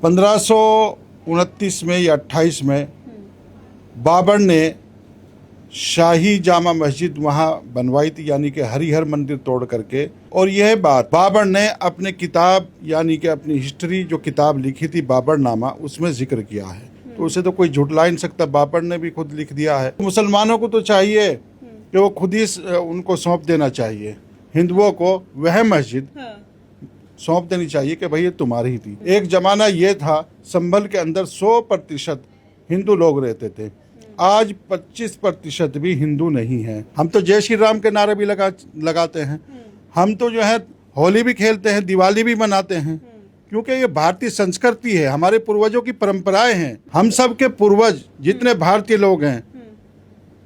1529 में या 28 में बाबर ने शाही जामा मस्जिद वहाँ बनवाई थी, यानी कि हरिहर मंदिर तोड़ करके। और यह बात बाबर ने अपने किताब यानी कि अपनी हिस्ट्री जो किताब लिखी थी बाबरनामा, उसमें जिक्र किया है। तो उसे तो कोई झुठला नहीं सकता, बाबर ने भी खुद लिख दिया है। मुसलमानों को तो चाहिए कि वो खुद ही उनको सौंप देना चाहिए, हिंदुओं को वह मस्जिद सौंप देनी चाहिए कि भाई ये तुम्हारी ही थी। एक जमाना ये था संभल के अंदर 100% हिंदू लोग रहते थे, आज 25% भी हिंदू नहीं है। हम तो जय श्री राम के नारे भी लगाते हैं, हम तो जो है होली भी खेलते हैं, दिवाली भी मनाते हैं, क्योंकि ये भारतीय संस्कृति है, हमारे पूर्वजों की परंपराएं हैं। हम सब के पूर्वज जितने भारतीय लोग हैं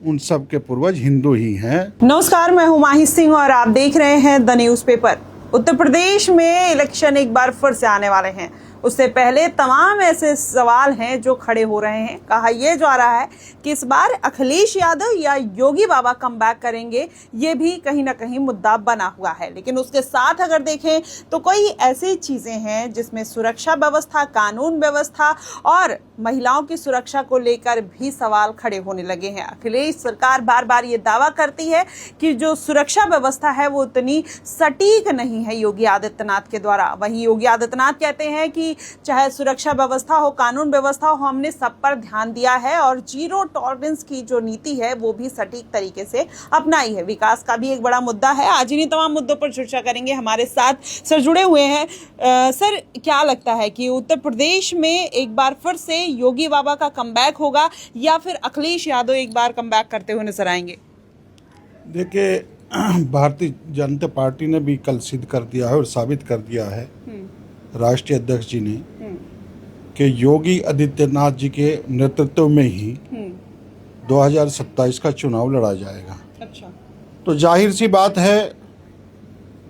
उन सब के पूर्वज हिंदू ही हैं। नमस्कार, मैं हूं माही सिंह और आप देख रहे हैं the news paper. Uttar Pradesh में इलेक्शन एक बार फिर से आने वाले हैं। उससे पहले तमाम ऐसे सवाल हैं जो खड़े हो रहे हैं। कहा यह जा रहा है कि इस बार अखिलेश यादव या योगी बाबा कमबैक करेंगे, ये भी कहीं ना कहीं मुद्दा बना हुआ है। लेकिन उसके साथ अगर देखें तो कई ऐसी चीजें हैं जिसमें सुरक्षा व्यवस्था, कानून व्यवस्था और महिलाओं की सुरक्षा को लेकर भी सवाल खड़े होने लगे हैं। अखिलेश सरकार बार बार ये दावा करती है कि जो सुरक्षा व्यवस्था है वो उतनी सटीक नहीं है योगी आदित्यनाथ के द्वारा। वहीं योगी आदित्यनाथ कहते हैं कि चाहे सुरक्षा व्यवस्था हो, कानून व्यवस्था हो, हमने सब पर ध्यान दिया है और जीरो टॉलरेंस की जो नीति है वो भी सटीक तरीके से अपनाई है। विकास का भी एक बड़ा मुद्दा है। आज इन्हीं तमाम मुद्दों पर चर्चा करेंगे। हमारे साथ सर जुड़े हुए हैं। सर, क्या लगता है कि उत्तर प्रदेश में एक बार फिर से योगी बाबा का कमबैक होगा या फिर अखिलेश यादव एक बार कमबैक करते हुए नजर आएंगे? देखिए, भारतीय जनता पार्टी ने भी कल सिद्ध कर दिया है और साबित कर दिया है राष्ट्रीय अध्यक्ष जी ने कि योगी आदित्यनाथ जी के नेतृत्व में ही 2027 का चुनाव लड़ा जाएगा। अच्छा। तो जाहिर सी बात है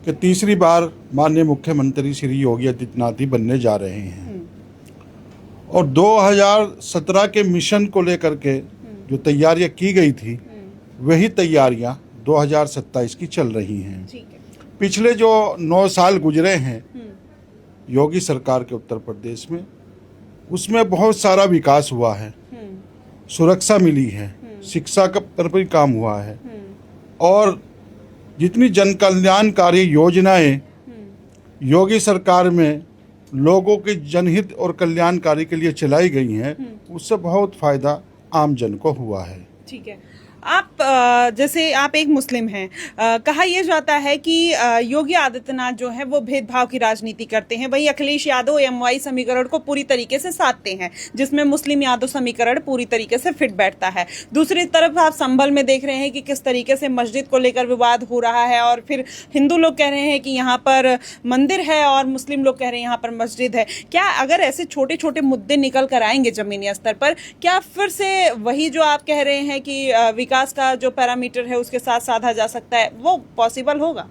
कि तीसरी बार माननीय मुख्यमंत्री श्री योगी आदित्यनाथ ही बनने जा रहे हैं। और 2017 के मिशन को लेकर के जो तैयारियां की गई थी वही तैयारियां 2027 की चल रही हैं। पिछले जो 9 साल गुजरे हैं योगी सरकार के उत्तर प्रदेश में, उसमें बहुत सारा विकास हुआ है, सुरक्षा मिली है, शिक्षा पर भी काम हुआ है और जितनी जन कल्याणकारी योजनाएं योगी सरकार में लोगों के जनहित और कल्याणकारी के लिए चलाई गई हैं, उससे बहुत फायदा आम जन को हुआ है। ठीक है। आप जैसे आप एक मुस्लिम हैं, कहा यह जाता है कि योगी आदित्यनाथ जो है वो भेदभाव की राजनीति करते हैं। वहीं अखिलेश यादव एमवाई समीकरण को पूरी तरीके से साधते हैं, जिसमें मुस्लिम यादव समीकरण पूरी तरीके से फिट बैठता है। दूसरी तरफ आप संभल में देख रहे हैं कि किस तरीके से मस्जिद को लेकर विवाद हो रहा है और फिर हिंदू लोग कह रहे हैं कि यहाँ पर मंदिर है और मुस्लिम लोग कह रहे हैं यहाँ पर मस्जिद है। क्या अगर ऐसे छोटे छोटे मुद्दे निकल कर आएंगे जमीनी स्तर पर, क्या फिर से वही जो आप कह रहे हैं कि विकास का जो पैरामीटर है उसके साथ साधा जा सकता है, वो पॉसिबल होगा?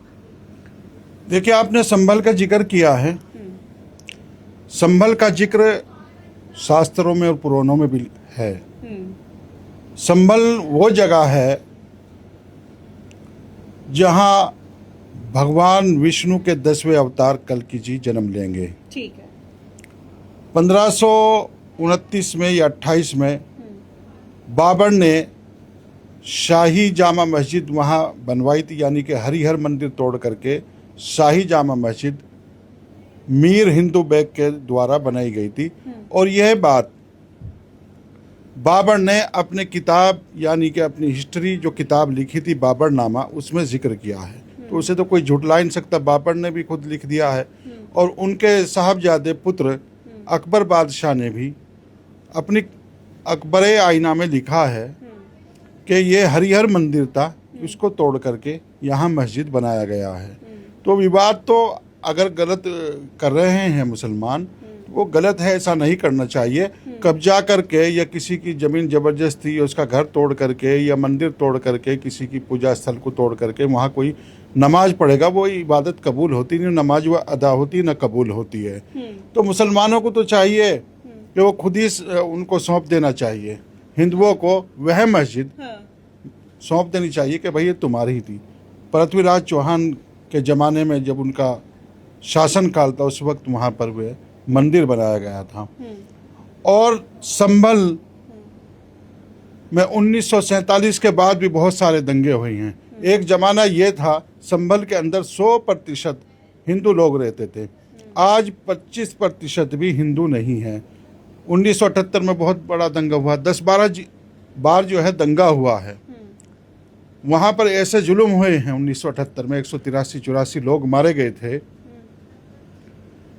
देखिए, आपने संभल का जिक्र किया है। संभल का जिक्र शास्त्रों में और पुराणों में भी है। संभल वो जगह है जहां भगवान विष्णु के 10वें अवतार कल्कि जी जन्म लेंगे। ठीक है। 1529 में या 28 में बाबर ने शाही जामा मस्जिद वहाँ बनवाई थी, यानी कि हरिहर मंदिर तोड़ करके शाही जामा मस्जिद मीर हिंदू बेग के द्वारा बनाई गई थी। और यह बात बाबर ने अपने किताब यानी कि अपनी हिस्ट्री जो किताब लिखी थी बाबरनामा, उसमें जिक्र किया है। तो उसे तो कोई झुठला नहीं सकता, बाबर ने भी खुद लिख दिया है। और उनके साहबजादे पुत्र अकबर बादशाह ने भी अपनी अकबर आईना में लिखा है कि ये हरिहर मंदिर था, इसको तोड़ करके यहाँ मस्जिद बनाया गया है। तो विवाद तो अगर गलत कर रहे हैं मुसलमान, वो गलत है, ऐसा नहीं करना चाहिए। कब्जा करके या किसी की ज़मीन ज़बरदस्ती या उसका घर तोड़ करके या मंदिर तोड़ करके किसी की पूजा स्थल को तोड़ करके वहाँ कोई नमाज पढ़ेगा, वो इबादत कबूल होती नहीं, नमाज वो अदा होती न कबूल होती है। तो मुसलमानों को तो चाहिए कि वो खुद ही उनको सौंप देना चाहिए, हिंदुओं को वह मस्जिद सौंप देनी चाहिए कि भाई ये तुम्हारी ही थी। पृथ्वीराज चौहान के ज़माने में जब उनका शासन काल था, उस वक्त वहाँ पर वे मंदिर बनाया गया था। और संभल में 1947 के बाद भी बहुत सारे दंगे हुए हैं। एक ज़माना ये था संभल के अंदर 100% हिंदू लोग रहते थे, आज 25% भी हिंदू नहीं है। 1978 में बहुत बड़ा दंगा हुआ, 10-12 बार जो है दंगा हुआ है। वहाँ पर ऐसे जुल्म हुए हैं 1978 में, 183-84 लोग मारे गए थे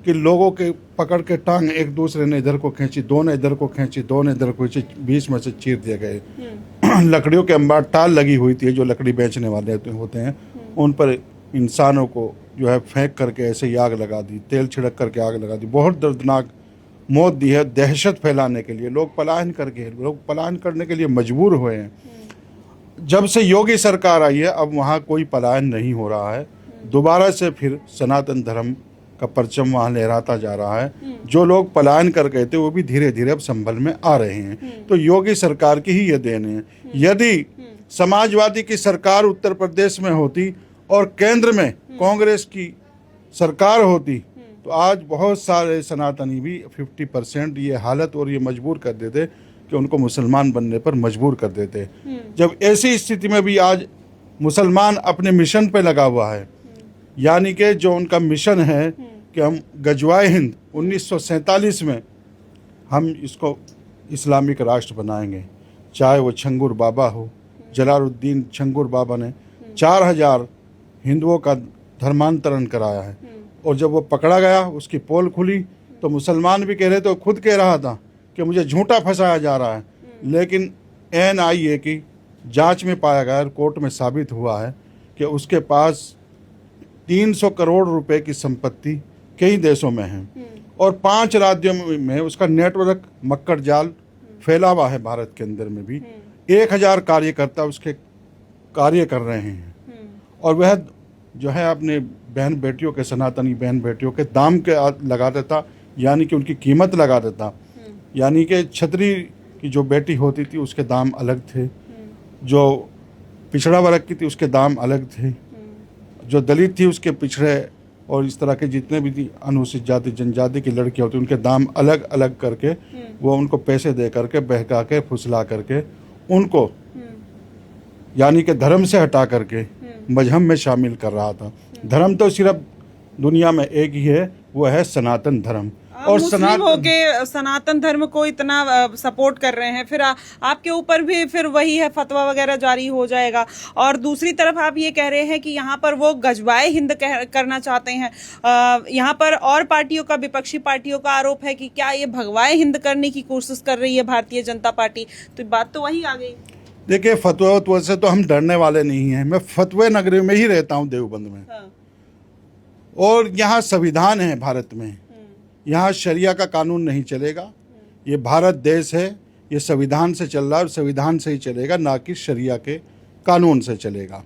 कि लोगों के पकड़ के टांग एक दूसरे ने इधर को खींची, दो ने इधर को खींची, दो ने इधर को खींची, बीच में से चीर दिए गए। लकड़ियों के अंबार टाल लगी हुई थी, जो लकड़ी बेचने वाले होते हैं उन पर इंसानों को जो है फेंक करके ऐसे ही आग लगा दी, तेल छिड़क करके आग लगा दी। बहुत दर्दनाक मौत दी है, दहशत फैलाने के लिए। लोग पलायन करने के लिए मजबूर हुए हैं। जब से योगी सरकार आई है अब वहाँ कोई पलायन नहीं हो रहा है, दोबारा से फिर सनातन धर्म का परचम वहाँ लहराता जा रहा है। जो लोग पलायन कर गए थे वो भी धीरे धीरे अब संभल में आ रहे हैं। तो योगी सरकार की ही ये देन है। यदि समाजवादी की सरकार उत्तर प्रदेश में होती और केंद्र में कांग्रेस की सरकार होती तो आज बहुत सारे सनातनी भी 50% ये हालत और ये मजबूर कर देते कि उनको मुसलमान बनने पर मजबूर कर देते। जब ऐसी स्थिति में भी आज मुसलमान अपने मिशन पे लगा हुआ है, यानी कि जो उनका मिशन है कि हम गजवाए हिंद 1947 में हम इसको इस्लामिक राष्ट्र बनाएंगे, चाहे वो छंगूर बाबा हो। जलालुद्दीन छंगूर बाबा ने 4000 हिंदुओं का धर्मांतरण कराया है, और जब वो पकड़ा गया उसकी पोल खुली तो मुसलमान भी कह रहे थे, तो खुद कह रहा था कि मुझे झूठा फंसाया जा रहा है। लेकिन NIA की जांच में पाया गया, कोर्ट में साबित हुआ है कि उसके पास 300 करोड़ रुपए की संपत्ति कई देशों में है, और 5 राज्यों में उसका नेटवर्क मक्कड़ जाल फैला हुआ है। भारत के अंदर में भी 1000 कार्यकर्ता उसके कार्य कर रहे हैं, और वह जो है अपने बहन बेटियों के, सनातनी बहन बेटियों के दाम के लगा देता, यानी कि उनकी कीमत लगा देता। यानी कि छतरी की जो बेटी होती थी उसके दाम अलग थे, जो पिछड़ा वर्ग की थी उसके दाम अलग थे, जो दलित थी उसके पिछड़े, और इस तरह के जितने भी अनुसूचित जाति जनजाति की लड़कियां होती उनके दाम अलग अलग करके वो उनको पैसे दे करके, बहका के, फुसला करके उनको यानी कि धर्म से हटा करके मजहब में शामिल कर रहा था। धर्म तो सिर्फ दुनिया में एक ही है, वो है सनातन धर्म। और सनातन धर्म को इतना सपोर्ट कर रहे हैं, फिर आपके ऊपर भी फिर वही है फतवा वगैरह जारी हो जाएगा। और दूसरी तरफ आप ये कह रहे हैं कि यहाँ पर वो गजवाए हिंद करना चाहते हैं। यहाँ पर और पार्टियों का, विपक्षी पार्टियों का आरोप है कि क्या ये भगवाए हिंद करने की कोशिश कर रही है भारतीय जनता पार्टी। तो बात तो वही आ गई। देखिए, फतवा से तो हम डरने वाले नहीं हैं। मैं फतवे नगरी में ही रहता हूँ, देवबंद में। हाँ। और यहाँ संविधान है भारत में, यहाँ शरिया का कानून नहीं चलेगा। ये भारत देश है, ये संविधान से चल रहा है और संविधान से ही चलेगा, ना कि शरिया के कानून से चलेगा।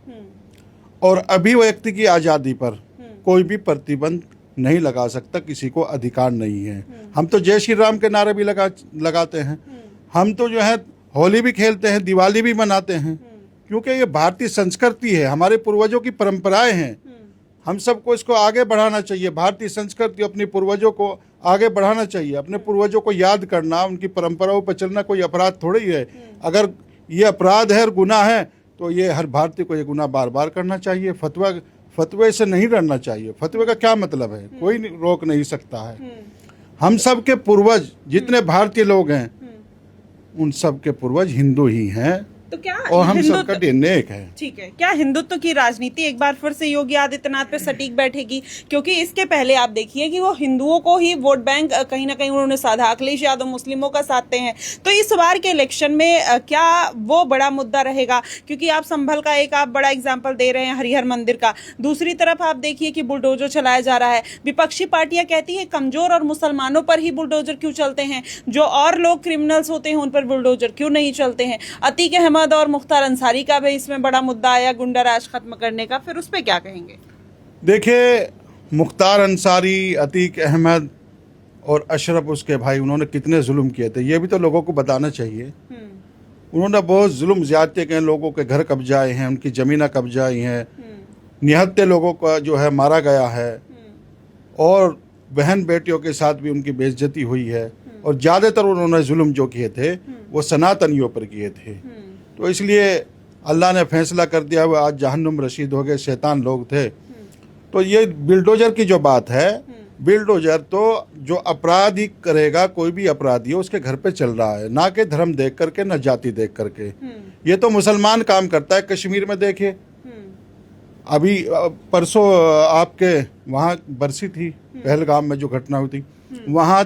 और अभिव्यक्ति की आज़ादी पर कोई भी प्रतिबंध नहीं लगा सकता, किसी को अधिकार नहीं है। हम तो जय श्री राम के नारे भी लगाते हैं, हम तो जो है होली भी खेलते हैं, दिवाली भी मनाते हैं, क्योंकि ये भारतीय संस्कृति है, हमारे पूर्वजों की परंपराएं हैं। हम सबको इसको आगे बढ़ाना चाहिए। भारतीय संस्कृति, अपने पूर्वजों को आगे बढ़ाना चाहिए। अपने पूर्वजों को याद करना, उनकी परंपराओं पर चलना कोई अपराध थोड़ी है। अगर ये अपराध है और गुनाह है तो ये हर भारतीय को ये गुनाह बार बार करना चाहिए। फतवे से नहीं डरना चाहिए। फतवे का क्या मतलब है? कोई रोक नहीं सकता है। हम सब के पूर्वज जितने भारतीय लोग हैं उन सब के पूर्वज हिंदू ही हैं, तो क्या और हम सबका डीएनए एक है। ठीक है, क्या हिंदुत्व की राजनीति एक बार फिर से योगी आदित्यनाथ पे सटीक बैठेगी? क्योंकि इसके पहले आप देखिए कि वो हिंदुओं को ही वोट बैंक कहीं ना कहीं उन्होंने साधा, अखिलेश यादव मुस्लिमों का साधते हैं। तो इस बार के इलेक्शन में क्या वो बड़ा मुद्दा रहेगा? क्योंकि आप संभल का एक आप बड़ा एग्जाम्पल दे रहे हैं, हरिहर मंदिर का। दूसरी तरफ आप देखिए कि बुलडोजर चलाया जा रहा है। विपक्षी पार्टियां कहती है कमजोर और मुसलमानों पर ही बुलडोजर क्यों चलते हैं, जो और लोग क्रिमिनल्स होते हैं उन पर बुलडोजर क्यों नहीं चलते हैं। अतीक अहमद और मुख्तार अंसारी का भी इसमें बड़ा मुद्दा आया, गुंडा राज खत्म करने का, फिर उस पे क्या कहेंगे? देखिए, मुख्तार अंसारी, अतीक अहमद और अशरफ उसके भाई, उन्होंने कितने जुल्म किए थे ये भी तो लोगों को बताना चाहिए। उन्होंने बहुत जुल्म ज्यादती किए, लोगों के घर कब्जाए हैं, उनकी जमीनें कब्जाई हैं, निहत्ते लोगों का जो है मारा गया है, और बहन बेटियों के साथ भी उनकी बेइज्जती हुई है, और ज़्यादातर उन्होंने जुल्म जो किए थे वो सनातनियों पर किए थे। तो इसलिए अल्लाह ने फैसला कर दिया, वो आज जहन्नुम रशीद हो गए, शैतान लोग थे। तो ये बिल्डोजर की जो बात है, बिल्डोजर तो जो अपराधी करेगा, कोई भी अपराधी हो उसके घर पे चल रहा है, ना कि धर्म देख करके, ना जाति देख करके। ये तो मुसलमान काम करता है। कश्मीर में देखिए, अभी परसों आपके वहाँ बरसी थी, पहलगाम में जो घटना हुई थी, वहाँ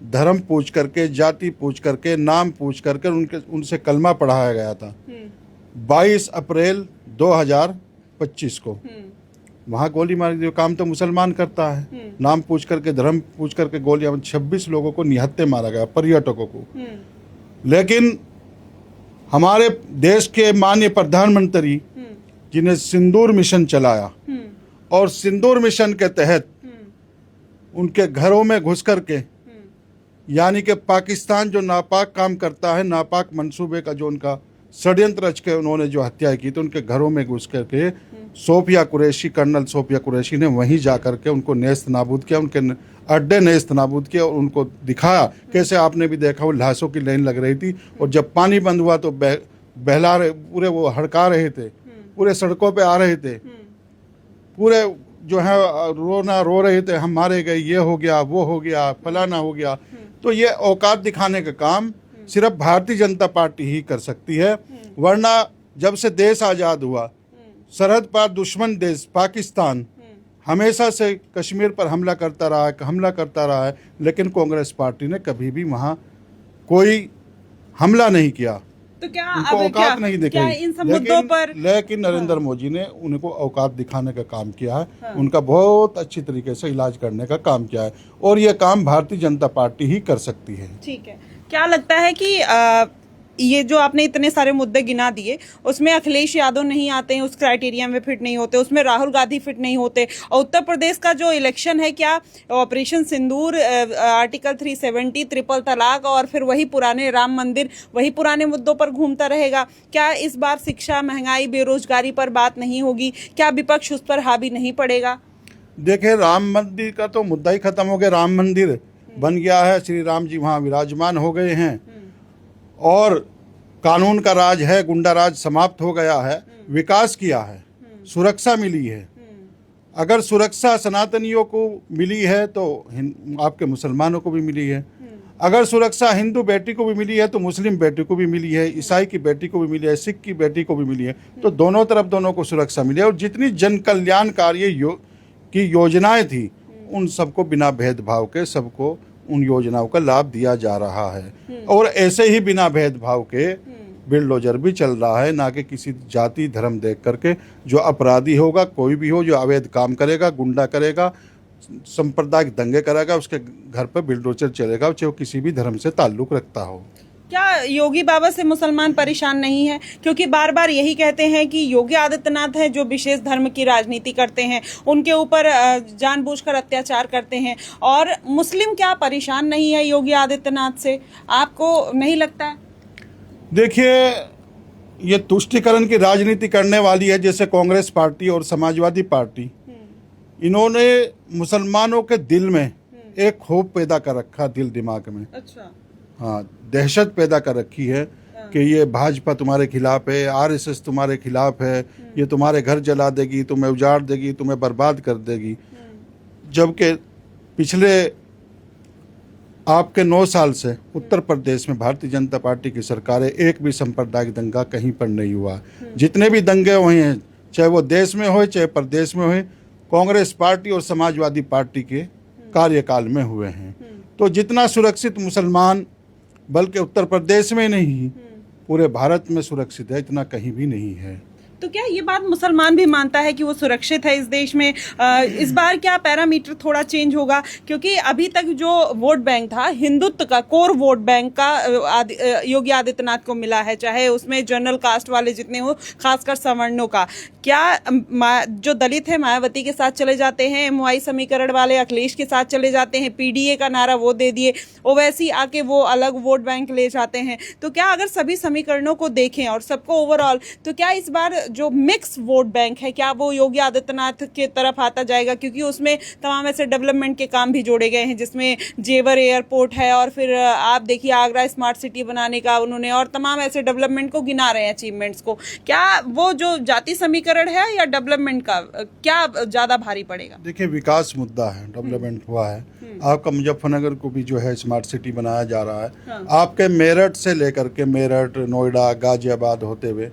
धर्म पूछ करके, जाति पूछ करके, नाम पूछ करके उनसे कलमा पढ़ाया गया था 22 अप्रैल 2025 को। वहाँ गोली मारी जो काम तो मुसलमान करता है, नाम पूछ करके, धर्म पूछ करके गोलियां, 26 लोगों को निहत्थे मारा गया, पर्यटकों को। लेकिन हमारे देश के माननीय प्रधानमंत्री जिन्हें सिंदूर मिशन चलाया, और सिंदूर मिशन के तहत उनके घरों में घुस करके, यानी कि पाकिस्तान जो नापाक काम करता है, नापाक मंसूबे का जो उनका षड्यंत्र रच के उन्होंने जो हत्या की, तो उनके घरों में घुस करके सोफिया कुरैशी, कर्नल सोफिया कुरैशी ने वहीं जा करके उनको नेस्त नाबूद किया, उनके अड्डे नेस्त नाबूद किया, और उनको दिखाया कैसे, आपने भी देखा वो लाशों की लाइन लग रही थी, और जब पानी बंद हुआ तो बहला रहे, पूरे वो हड़का रहे थे, पूरे सड़कों पे आ रहे थे, पूरे जो है रो रहे थे, हम मारे गए, ये हो गया, वो हो गया, फलाना हो गया। तो ये औकात दिखाने का काम सिर्फ भारतीय जनता पार्टी ही कर सकती है, वरना जब से देश आज़ाद हुआ, सरहद पार दुश्मन देश पाकिस्तान हमेशा से कश्मीर पर हमला करता रहा है, लेकिन कांग्रेस पार्टी ने कभी भी वहाँ कोई हमला नहीं किया। तो क्या उनको अब औकात नहीं दिखाई। इन सब मुद्दों पर लेकिन नरेंद्र मोदी ने उनको औकात दिखाने का काम किया है, उनका बहुत अच्छी तरीके से इलाज करने का काम किया है, और ये काम भारतीय जनता पार्टी ही कर सकती है। ठीक है, क्या लगता है कि ये जो आपने इतने सारे मुद्दे गिना दिए, उसमें अखिलेश यादव नहीं आते हैं, उस क्राइटेरिया में फिट नहीं होते, उसमें राहुल गांधी फिट नहीं होते, और उत्तर प्रदेश का जो इलेक्शन है, क्या ऑपरेशन सिंदूर, आर्टिकल 370, ट्रिपल तलाक, और फिर वही पुराने राम मंदिर, वही पुराने मुद्दों पर घूमता रहेगा? क्या इस बार शिक्षा, महंगाई, बेरोजगारी पर बात नहीं होगी? क्या विपक्ष उस पर हावी नहीं पड़ेगा? देखिए, राम मंदिर का तो मुद्दा ही खत्म हो गया, राम मंदिर बन गया है, श्री राम जी वहाँ विराजमान हो गए हैं, और कानून का राज है, गुंडा राज समाप्त हो गया है, विकास किया है, सुरक्षा मिली है। अगर सुरक्षा सनातनियों को मिली है तो आपके मुसलमानों को भी मिली है। अगर सुरक्षा हिंदू बेटी को भी मिली है तो मुस्लिम बेटी को भी मिली है, ईसाई की बेटी को भी मिली है, सिख की बेटी को भी मिली है। तो दोनों तरफ दोनों को सुरक्षा मिली है, और जितनी जन कल्याणकारी की योजनाएं थी, उन सबको बिना भेदभाव के सबको उन योजनाओं का लाभ दिया जा रहा है, और ऐसे ही बिना भेदभाव के बिल्डोजर भी चल रहा है, ना कि किसी जाति धर्म देख करके। जो अपराधी होगा, कोई भी हो, जो अवैध काम करेगा, गुंडा करेगा, सांप्रदायिक दंगे करेगा, उसके घर पर बिल्डोजर चलेगा, चाहे वो किसी भी धर्म से ताल्लुक रखता हो। क्या योगी बाबा से मुसलमान परेशान नहीं है? क्योंकि बार बार यही कहते हैं कि योगी आदित्यनाथ है जो विशेष धर्म की राजनीति करते हैं, उनके ऊपर जानबूझकर अत्याचार करते हैं, और मुस्लिम क्या परेशान नहीं है योगी आदित्यनाथ से? आपको नहीं लगता है? देखिए, ये तुष्टीकरण की राजनीति करने वाली है, जैसे कांग्रेस पार्टी और समाजवादी पार्टी, इन्होंने मुसलमानों के दिल में एक खौफ पैदा कर रखा, दिल दिमाग में। अच्छा। हाँ, दहशत पैदा कर रखी है कि ये भाजपा तुम्हारे खिलाफ है, आरएसएस तुम्हारे खिलाफ है, ये तुम्हारे घर जला देगी, तुम्हें उजाड़ देगी, तुम्हें बर्बाद कर देगी। जबकि पिछले आपके 9 साल से उत्तर प्रदेश में भारतीय जनता पार्टी की सरकार है, एक भी सांप्रदायिक दंगा कहीं पर नहीं हुआ। जितने भी दंगे हुए हैं, चाहे वो देश में हो चाहे प्रदेश में हो, कांग्रेस पार्टी और समाजवादी पार्टी के कार्यकाल में हुए हैं। तो जितना सुरक्षित मुसलमान बल्कि उत्तर प्रदेश में नहीं, पूरे भारत में सुरक्षित है, इतना कहीं भी नहीं है। तो क्या ये बात मुसलमान भी मानता है कि वो सुरक्षित है इस देश में? इस बार क्या पैरामीटर थोड़ा चेंज होगा? क्योंकि अभी तक जो वोट बैंक था, हिंदुत्व का कोर वोट बैंक का योगी आदित्यनाथ को मिला है, चाहे उसमें जनरल कास्ट वाले जितने हो, खासकर सवर्णों का। क्या जो दलित है मायावती के साथ चले जाते हैं, MY समीकरण वाले अखिलेश के साथ चले जाते हैं, PDA का नारा वो दे दिए, ओवैसी आके वो अलग वोट बैंक ले जाते हैं। तो क्या अगर सभी समीकरणों को देखें और सबको ओवरऑल, तो क्या इस बार जो मिक्स वोट बैंक है, क्या वो योगी आदित्यनाथ के तरफ आता जाएगा? क्योंकि उसमें तमाम ऐसे डेवलपमेंट के काम भी जोड़े गए हैं, जिसमें जेवर एयरपोर्ट है और फिर आप देखिए आगरा स्मार्ट सिटी बनाने का उन्होंने, और तमाम ऐसे डेवलपमेंट को गिना रहे हैं अचीवमेंट्स को। क्या वो जो जाति समीकरण है या डेवलपमेंट का क्या ज्यादा भारी पड़ेगा? देखिए, विकास मुद्दा है, डेवलपमेंट हुआ है। आपका मुजफ्फरनगर को भी जो है स्मार्ट सिटी बनाया जा रहा है। हाँ। आपके मेरठ से लेकर के मेरठ, नोएडा, गाजियाबाद होते हुए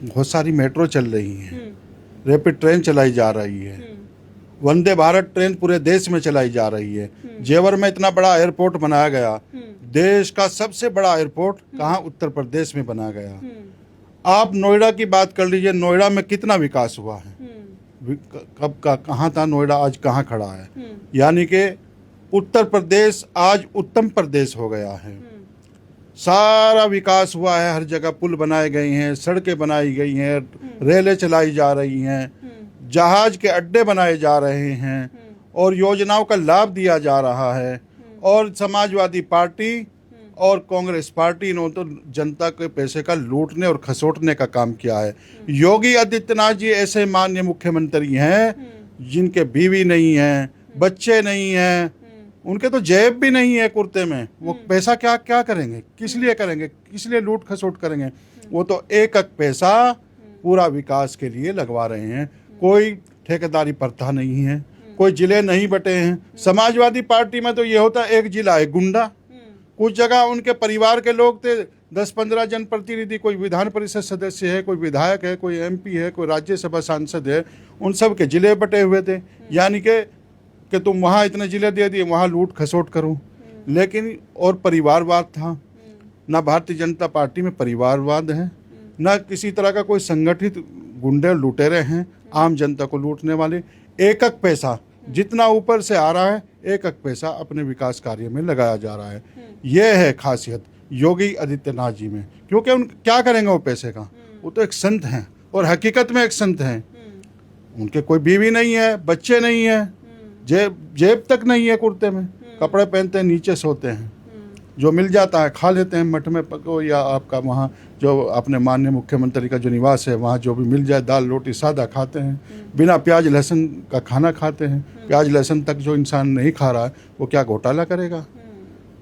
बहुत सारी मेट्रो चल रही हैं, रैपिड ट्रेन चलाई जा रही है, वंदे भारत ट्रेन पूरे देश में चलाई जा रही है। जेवर में इतना बड़ा एयरपोर्ट बनाया गया, देश का सबसे बड़ा एयरपोर्ट कहाँ? उत्तर प्रदेश में बनाया गया। आप नोएडा की बात कर लीजिए, नोएडा में कितना विकास हुआ है, कब का कहाँ था नोएडा, आज कहाँ खड़ा है। यानी कि उत्तर प्रदेश आज उत्तम प्रदेश हो गया है। सारा विकास हुआ है, हर जगह पुल बनाए गए हैं, सड़कें बनाई गई हैं, रेलें चलाई जा रही हैं, जहाज के अड्डे बनाए जा रहे हैं और योजनाओं का लाभ दिया जा रहा है। और समाजवादी पार्टी और कांग्रेस पार्टी ने तो जनता के पैसे का लूटने और खसोटने का काम किया है। योगी आदित्यनाथ जी ऐसे माननीय मुख्यमंत्री हैं जिनके बीवी नहीं है, बच्चे नहीं हैं, उनके तो जेब भी नहीं है कुर्ते में। वो पैसा क्या क्या करेंगे, किस लिए करेंगे, किस लिए लूट खसोट करेंगे? वो तो एक एक पैसा पूरा विकास के लिए लगवा रहे हैं। कोई ठेकेदारी प्रथा नहीं है, कोई जिले नहीं बटे हैं। समाजवादी पार्टी में तो ये होता है, एक जिला है गुंडा, कुछ जगह उनके परिवार के लोग थे 10-15 जनप्रतिनिधि, कोई विधान परिषद सदस्य है, कोई विधायक है, कोई MP है, कोई राज्यसभा सांसद है, उन सब के जिले बटे हुए थे। यानी कि तुम वहाँ इतने जिले दे दिए, वहाँ लूट खसोट करो। लेकिन और परिवारवाद था ना, भारतीय जनता पार्टी में परिवारवाद है ना, किसी तरह का कोई संगठित गुंडे लुटेरे हैं आम जनता को लूटने वाले। एक एक पैसा जितना ऊपर से आ रहा है, एक एक पैसा अपने विकास कार्य में लगाया जा रहा है। यह है खासियत योगी आदित्यनाथ जी में। क्योंकि उन क्या करेंगे वो पैसे का? वो तो एक संत हैं और हकीकत में एक संत हैं। उनके कोई बीवी नहीं है, बच्चे नहीं है, जेब तक नहीं है कुर्ते में, कपड़े पहनते हैं, नीचे सोते हैं, जो मिल जाता है खा लेते हैं मठ में पको, या आपका वहाँ जो अपने माननीय मुख्यमंत्री का जो निवास है वहाँ जो भी मिल जाए, दाल रोटी सादा खाते हैं, बिना प्याज लहसुन का खाना खाते हैं। प्याज लहसुन तक जो इंसान नहीं खा रहा है वो क्या घोटाला करेगा?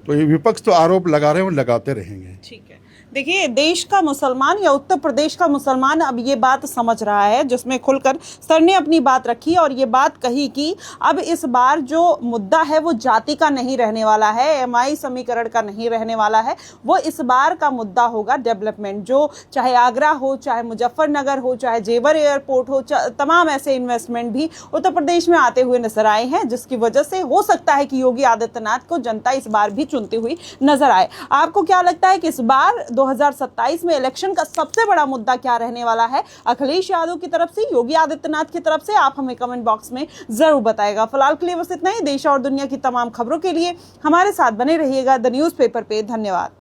तो ये विपक्ष तो आरोप लगा रहे हैं और लगाते रहेंगे। ठीक है, देखिए देश का मुसलमान या उत्तर प्रदेश का मुसलमान अब ये बात समझ रहा है, जिसमें खुलकर सर ने अपनी बात रखी और ये बात कही कि अब इस बार जो मुद्दा है वो जाति का नहीं रहने वाला है, MI समीकरण का नहीं रहने वाला है। वो इस बार का मुद्दा होगा डेवलपमेंट, जो चाहे आगरा हो, चाहे मुजफ्फरनगर हो, चाहे जेवर एयरपोर्ट हो, तमाम ऐसे इन्वेस्टमेंट भी उत्तर प्रदेश में आते हुए नजर आए हैं, जिसकी वजह से हो सकता है कि योगी आदित्यनाथ को जनता इस बार भी चुनती हुई नजर आए। आपको क्या लगता है कि इस बार 2027 में इलेक्शन का सबसे बड़ा मुद्दा क्या रहने वाला है? अखिलेश यादव की तरफ से, योगी आदित्यनाथ की तरफ से? आप हमें कमेंट बॉक्स में जरूर बताएगा। फिलहाल के लिए बस इतना ही। देश और दुनिया की तमाम खबरों के लिए हमारे साथ बने रहिएगा द न्यूज़पेपर पे। धन्यवाद।